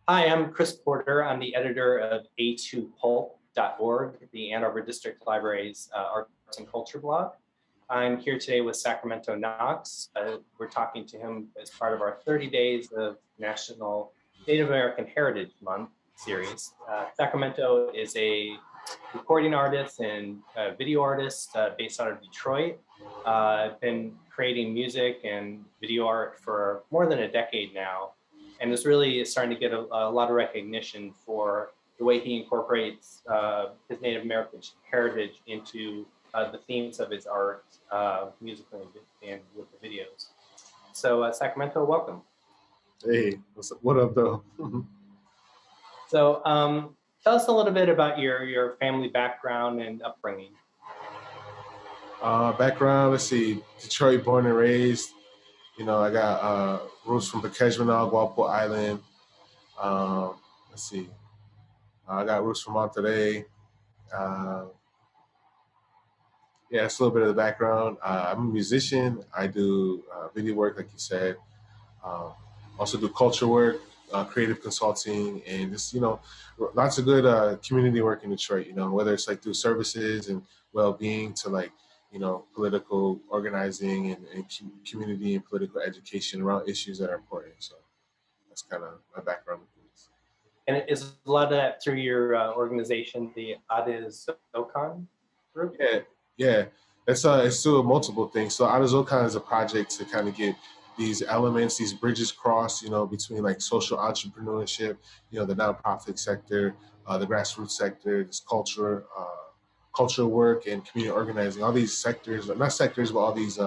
Hi, I'm Chris Porter. I'm the editor of a2pulp.org, the Ann Arbor District Library's arts and culture blog. I'm here today with Sacramento Knoxx. We're talking to him as part of our 30 Days of National Native American Heritage Month series. Sacramento is a recording artist and video artist based out of Detroit. I've been creating music and video art for more than a decade now, and is really starting to get a lot of recognition for the way he incorporates his Native American heritage into the themes of his art, musically and with the videos. So, Sacramento, welcome. Hey, what up, though? So, tell us a little bit about your family background and upbringing. Background, let's see, Detroit born and raised. I got roots from Pequejmanal, Walpole Island. Let's see, I got roots from Monterey. Uh, yeah, that's a little bit of the background. I'm a musician. I do video work, like you said. Um, Also do culture work, creative consulting, and just lots of good community work in Detroit. Whether it's like through services and well-being to like political organizing and community and political education around issues that are important. So that's kind of my background with things. And is a lot of that through your organization, the Anazocan group? Yeah, yeah. It's through multiple things. So Anazocan is a project to kind of get these elements, these bridges crossed, between like social entrepreneurship, the nonprofit sector, the grassroots sector, this cultural work and community organizing. All these sectors, not sectors, but all these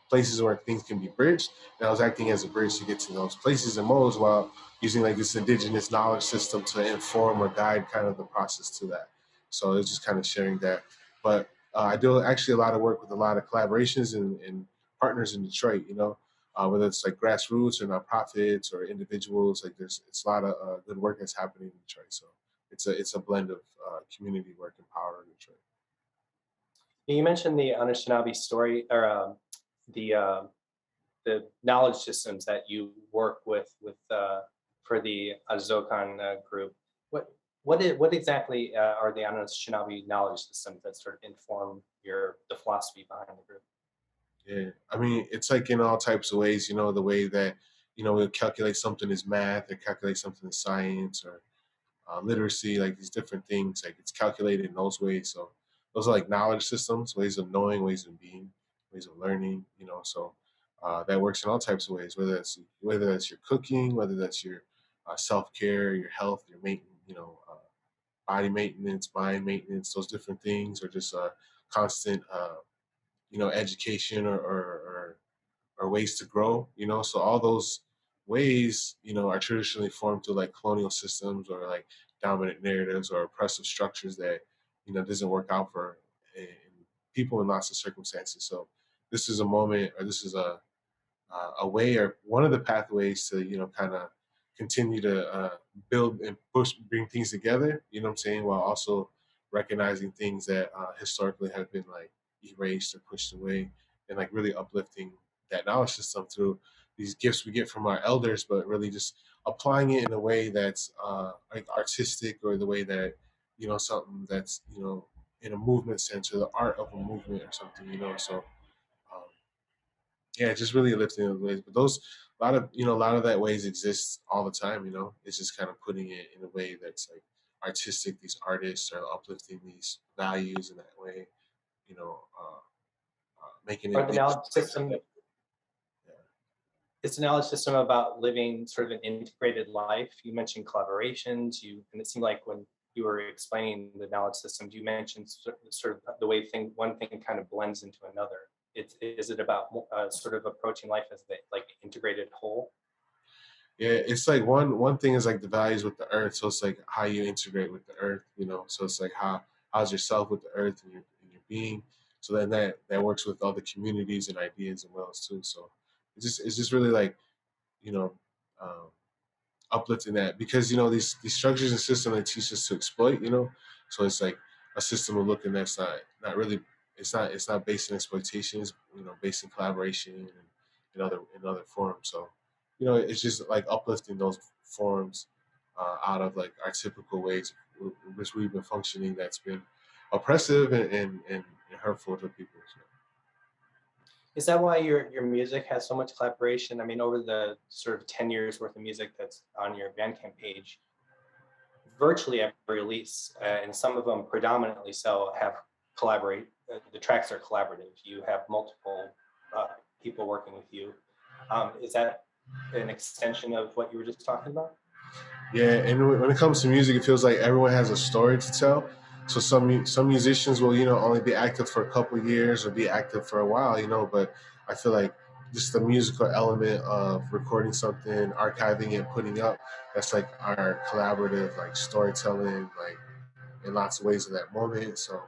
places where things can be bridged. And I was acting as a bridge to get to those places and modes while using like this indigenous knowledge system to inform or guide kind of the process to that. So it's just kind of sharing that. But I do actually a lot of work with a lot of collaborations and partners in Detroit. Whether it's like grassroots or nonprofits or individuals. Like it's a lot of good work that's happening in Detroit. So it's a blend of community work and power in Detroit. You mentioned the Anishinaabe story, or the knowledge systems that you work with for the Azokan group. What exactly are the Anishinaabe knowledge systems that sort of inform the philosophy behind the group? Yeah, I mean, it's like in all types of ways. The way that we'll calculate something as math, or calculate something as science, or literacy, like these different things. Like it's calculated in those ways. So those are like knowledge systems, ways of knowing, ways of being, ways of learning. So that works in all types of ways. Whether that's your cooking, whether that's your self care, your health, your maintenance, body maintenance, mind maintenance, those different things, or just constant, education or ways to grow. So all those ways, are traditionally formed through like colonial systems or like dominant narratives or oppressive structures that doesn't work out for people in lots of circumstances. So this is a moment, or this is a way, or one of the pathways to kind of continue to build and bring things together. What I'm saying, while also recognizing things that historically have been like erased or pushed away, and like really uplifting that knowledge system through these gifts we get from our elders, but really just applying it in a way that's like artistic, or the way that something that's in a movement sense, or the art of a movement or something. So um, yeah, just really lifting those ways. But those a lot of that ways exists all the time. It's just kind of putting it in a way that's like artistic. These artists are uplifting these values in that way. Making Or it the big. knowledge system Yeah. It's a knowledge system about living sort of an integrated life. You mentioned collaborations, and it seemed like when you were explaining the knowledge systems, you mentioned sort of the way one thing kind of blends into another. Is it about sort of approaching life as the like integrated whole? Yeah, it's like one thing is like the values with the earth. So it's like how you integrate with the earth. So it's like how's yourself with the earth and your being. So then that works with all the communities and ideas and wells too. So it's just really like you know um, uplifting that, because these structures and systems that teach us to exploit. So it's like a system of looking that's not really, it's not based in exploitation. It's based in collaboration and in other forms. So it's just like uplifting those forms out of like our typical ways in which we've been functioning that's been oppressive and hurtful to people. So. Is that why your music has so much collaboration? I mean, over the sort of 10 years worth of music that's on your Bandcamp page, virtually every release, and some of them predominantly so, have collaborate. The tracks are collaborative. You have multiple uh, people working with you. Is that an extension of what you were just talking about? Yeah, and when it comes to music, it feels like everyone has a story to tell. So some musicians will only be active for a couple of years or be active for a while, But I feel like just the musical element of recording something, archiving it, putting up, that's like our collaborative like storytelling, like in lots of ways in that moment. So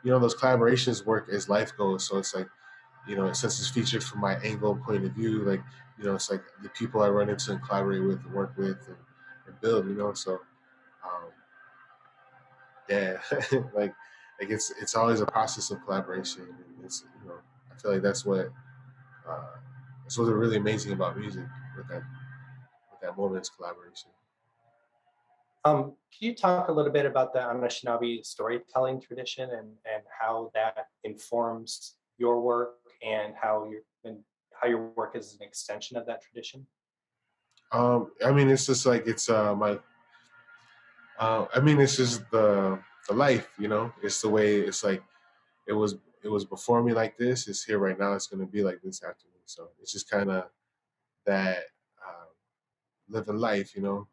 those collaborations work as life goes. So it's like since it's featured from my angle and point of view, like it's like the people I run into and collaborate with and work with and build, So um, yeah, like it's always a process of collaboration. And it's I feel like uh, that's what's really amazing about music with that moment's collaboration. Can you talk a little bit about the Anishinaabe storytelling tradition and how that informs your work and how your work is an extension of that tradition? I mean, it's just like it's my. I mean, it's just the life, It's the way it's like it was it was before me like this. It's here right now. It's going to be like this after me. So it's just kind of that uh, living life, in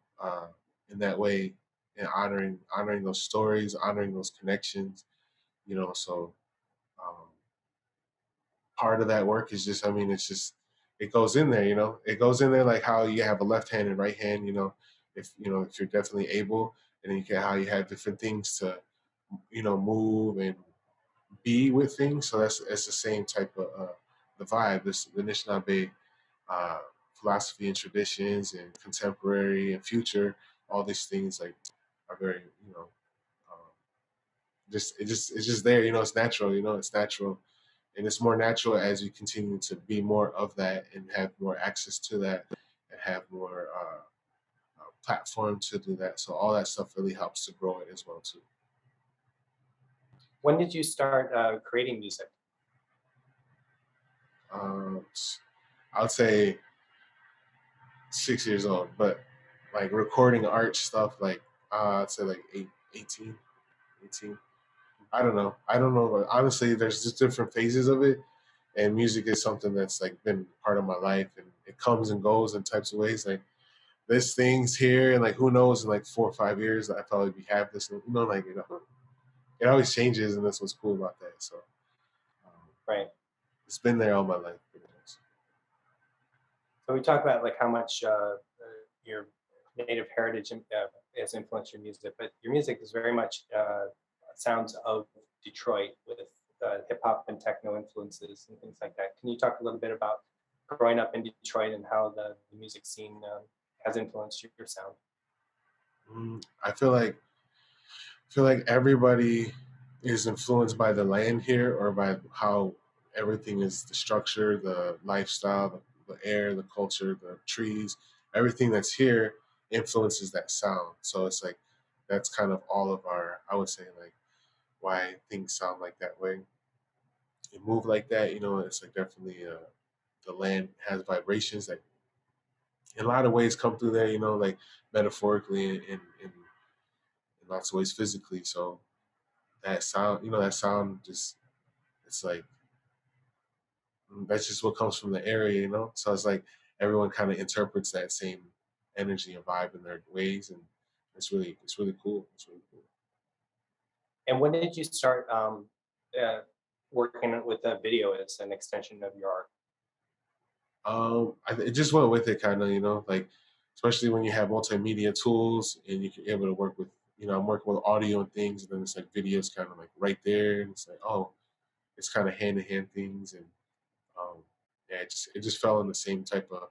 that way, and honoring those stories, honoring those connections, So um, part of that work is just, I mean, it's just it goes in there, It goes in there like how you have a left hand and right hand, if you're definitely able, and then you can how you have different things to move and be with things. So that's the same type of the vibe. This the Anishinaabe uh, philosophy and traditions and contemporary and future. All these things like are very um, it's just there. It's natural. It's natural, and it's more natural as you continue to be more of that and have more access to that and have more platform to do that. So all that stuff really helps to grow it as well too. When did you start creating music? Um, I would say 6 years old, but like recording art stuff, like I'd say like 18, 18. I don't know. I don't know. But honestly, there's just different phases of it, and music is something that's like been part of my life, and it comes and goes in types of ways. Like this thing's here, and like who knows, in like 4 or 5 years, I probably be have this. Like it always changes, and that's what's cool about that. So um, Right. it's been there all my life. So we talk about like how much your native heritage has influenced your music, but your music is very much sounds of Detroit with hip hop and techno influences and things like that. Can you talk a little bit about growing up in Detroit and how the music scene has influenced your sound? I feel like everybody is influenced by the land here or by how everything is the structure, the lifestyle, the air, the culture, the trees, everything that's here influences that sound. So it's like that's kind of all of our, I would say, like why things sound like that way and move like that. It's like definitely the land has vibrations that in a lot of ways come through there. Like metaphorically in lots of ways physically. So that sound just it's like that's just what comes from the area. So it's like everyone kind of interprets that same energy and vibe in their ways, and it's really cool. It's really cool. And when did you start uh, working with the video as an extension of your art? It just went with it, kind of, like especially when you have multimedia tools and you're able to work with, I'm working with audio and things, and then it's like videos kind of like right there, and it's like, oh, it's kind of hand in hand things, and um, yeah, it just fell in the same type of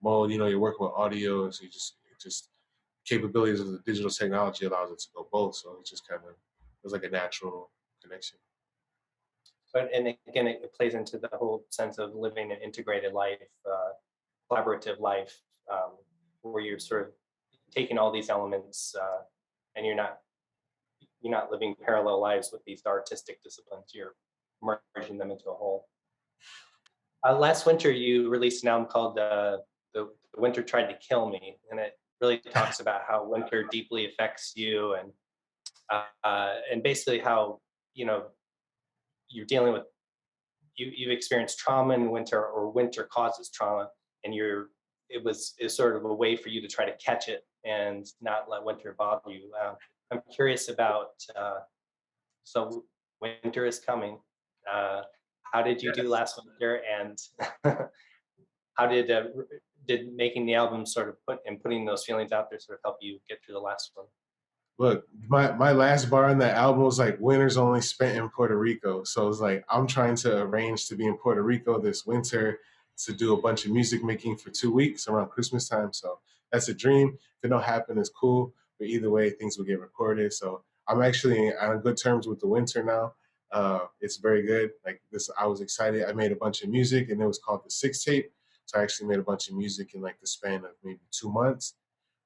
mold. You're working with audio, so it just capabilities of the digital technology allows it to go both. So it just kind of it was like a natural connection. But and again, it plays into the whole sense of living an integrated life, collaborative life, where you're sort of taking all these elements and you're not living parallel lives with these artistic disciplines. You're merging them into a whole. Last winter, you released an album called "The Winter Tried to Kill Me," and it really talks about how winter deeply affects you, and basically how you know you're dealing with you've experienced trauma in winter, or winter causes trauma, and it was is sort of a way for you to try to catch it and not let winter bother you. I'm curious about so winter is coming. Uh, how did you do Yes. last winter, and how did making the album sort of putting those feelings out there sort of help you get through the last one? Look, my last bar on that album was like winters only spent in Puerto Rico. So it's like I'm trying to arrange to be in Puerto Rico this winter to do a bunch of music making for 2 weeks around Christmas time. So that's a dream. If it don't happen, it's cool. But either way, things will get recorded. So I'm actually on good terms with the winter now. It's very good. Like this, I was excited. I made a bunch of music, and it was called the Six Tape. So I actually made a bunch of music in like the span of maybe 2 months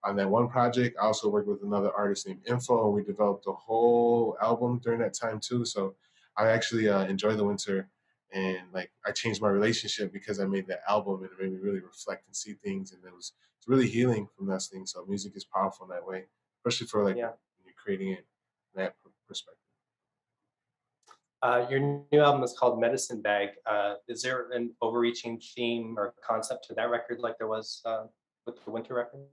on that one project. I also worked with another artist named Info, and we developed a whole album during that time too. So I actually enjoy the winter, and like I changed my relationship because I made that album, and it made me really reflect and see things, and it's really healing from those things. So music is powerful in that way, especially for like Yeah. when you're creating it in that perspective. Your new album is called Medicine Bag. Is there an overreaching theme or concept to that record like there was with the Winter record?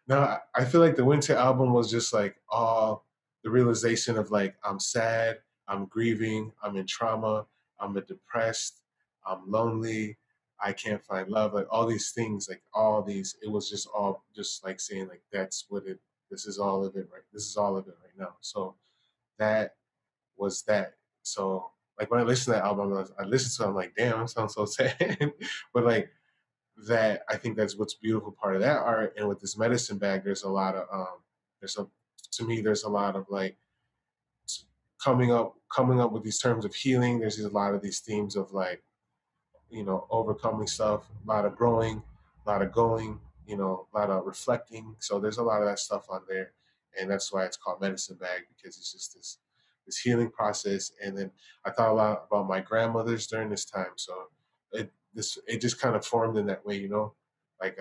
No, I feel like the Winter album was just like all the realization of like I'm sad, I'm grieving, I'm in trauma, I'm depressed, I'm lonely, I can't find love, like all these things, like all these. It was just all just like saying like that's what it. This is all of it, right? This is all of it right now. So that was that. So like when I listened to that album, I listened to it, I'm like, damn, it sounds so sad. But like that, I think that's what's beautiful part of that art. And with this medicine bag, there's a lot of there's a to me there's a lot of like coming up with these terms of healing. There's a lot of these themes of like overcoming stuff, a lot of growing, a lot of going, a lot of reflecting. So there's a lot of that stuff on there, and that's why it's called medicine bag, because it's just this healing process. And then I thought a lot about my grandmothers during this time, so it just kind of formed in that way, like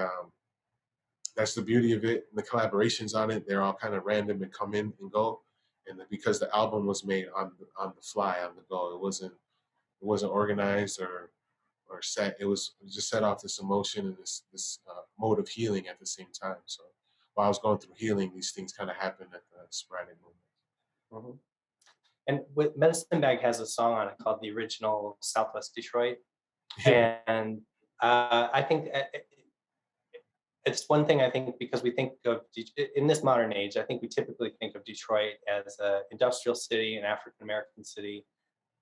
that's the beauty of it. And the collaborations on it, they're all kind of random and come in and go. And because the album was made on the fly, on the go, it wasn't organized or set. It was just set off this emotion and this mode of healing at the same time. So while I was going through healing, these things kind of happened at the sporadic moment. Mhm. And with Medicine Bag has a song on it called "The Original Southwest Detroit," Yeah. and I think it's one thing. I think because we think of in this modern age, I think we typically think of Detroit as an industrial city, an African American city.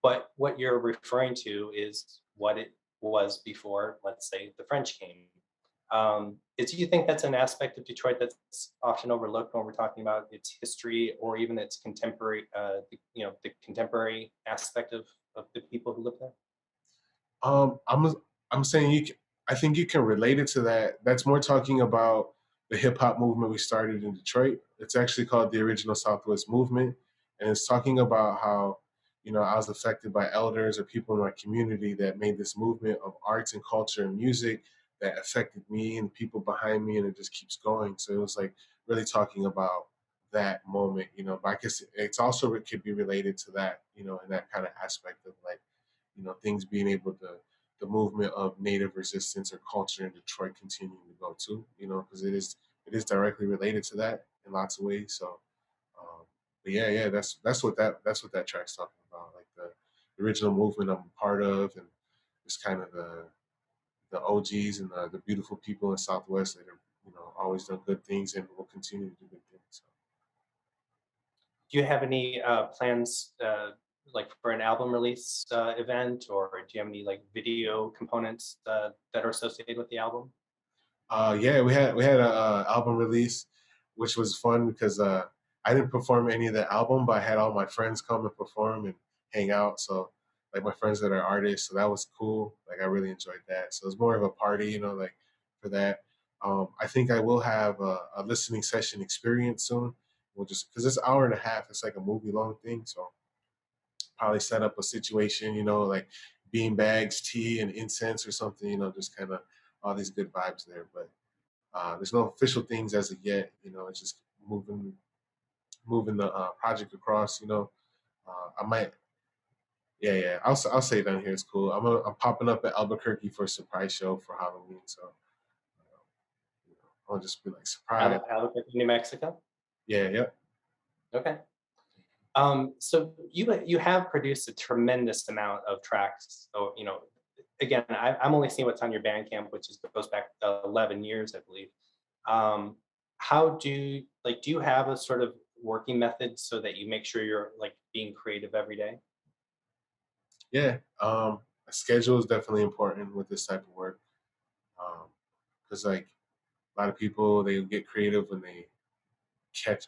But what you're referring to is what it was before, let's say, the French came. Do you think that's an aspect of Detroit that's often overlooked when we're talking about its history or even its contemporary, the contemporary aspect of the people who live there? I'm saying I think you can relate it to that. That's more talking about the hip hop movement we started in Detroit. It's actually called the Original Southwest Movement, and it's talking about how I was affected by elders or people in my community that made this movement of arts and culture and music that affected me and people behind me, and it just keeps going. So it was like really talking about that moment, But I guess it's also it could be related to that, in that kind of aspect of like things being able to the movement of native resistance or culture in Detroit continuing to go too, because it is directly related to that in lots of ways. So, but yeah, that's what that track's talking about, like the original movement I'm a part of, and it's kind of the OGs and the beautiful people in Southwest that are always done good things and will continue to do good things. So. Do you have any plans like for an album release event, or do you have any like video components that are associated with the album? Yeah, we had a album release, which was fun because I didn't perform any of the album, but I had all my friends come and perform and hang out. So like my friends that are artists, so that was cool. Like I really enjoyed that. So it was more of a party, like for that. I think I will have a listening session experience soon. We'll just because it's an hour and a half. It's like a movie long thing, so probably set up a situation, like bean bags, tea, and incense or something. Just kind of all these good vibes there. But there's no official things as of yet. It's just moving the project across. I might. Yeah, yeah. I'll say down here it's cool. I'm popping up at Albuquerque for a surprise show for Halloween, so I'll just be like surprise. Albuquerque, New Mexico. Yeah, yeah. Okay. So you have produced a tremendous amount of tracks. So again, I'm only seeing what's on your Bandcamp, which goes back 11 years, I believe. How do you have a sort of working method so that you make sure you're like being creative every day? Yeah. A schedule is definitely important with this type of work, because like a lot of people they get creative when they catch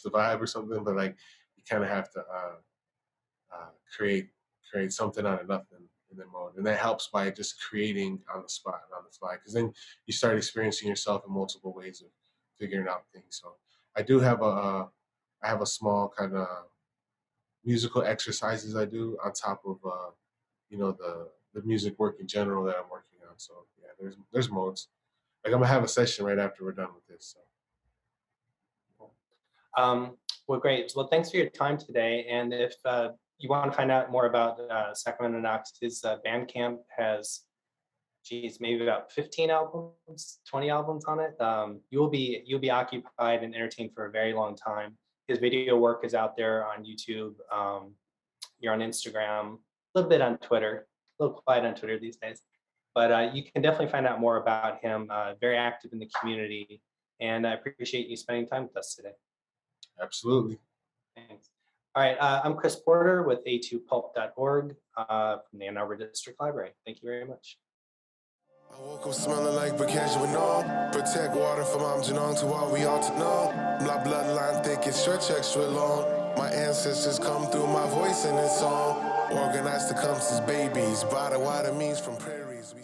the vibe or something, but like you kind of have to uh, create create something out of nothing in that mode, and that helps by just creating on the spot and on the fly, because then you start experiencing yourself in multiple ways of figuring out things. So I do have I have a small kind of musical exercises I do on top of the music work in general that I'm working on. So yeah, there's modes. Like I'm gonna have a session right after we're done with this. So Um, well, great. Well, thanks for your time today. And if you want to find out more about Sacramento Knoxx, his Bandcamp has, geez, maybe about 15 albums, 20 albums on it. You'll be occupied and entertained for a very long time. His video work is out there on YouTube. You're on Instagram, a little bit on Twitter, a little quiet on Twitter these days. But you can definitely find out more about him. Very active in the community, and I appreciate you spending time with us today. absolutely. Thanks. All right, I'm Chris Porter with a2pulp.org from the Ann Arbor District Library. Thank you very much. I woke up smelling like Bakesh with no. Protect water from Amjanong to all we ought to know. My bloodline thick and stretch extra long. My ancestors come through my voice in this song. Organized to come since babies. By the water means from prairies.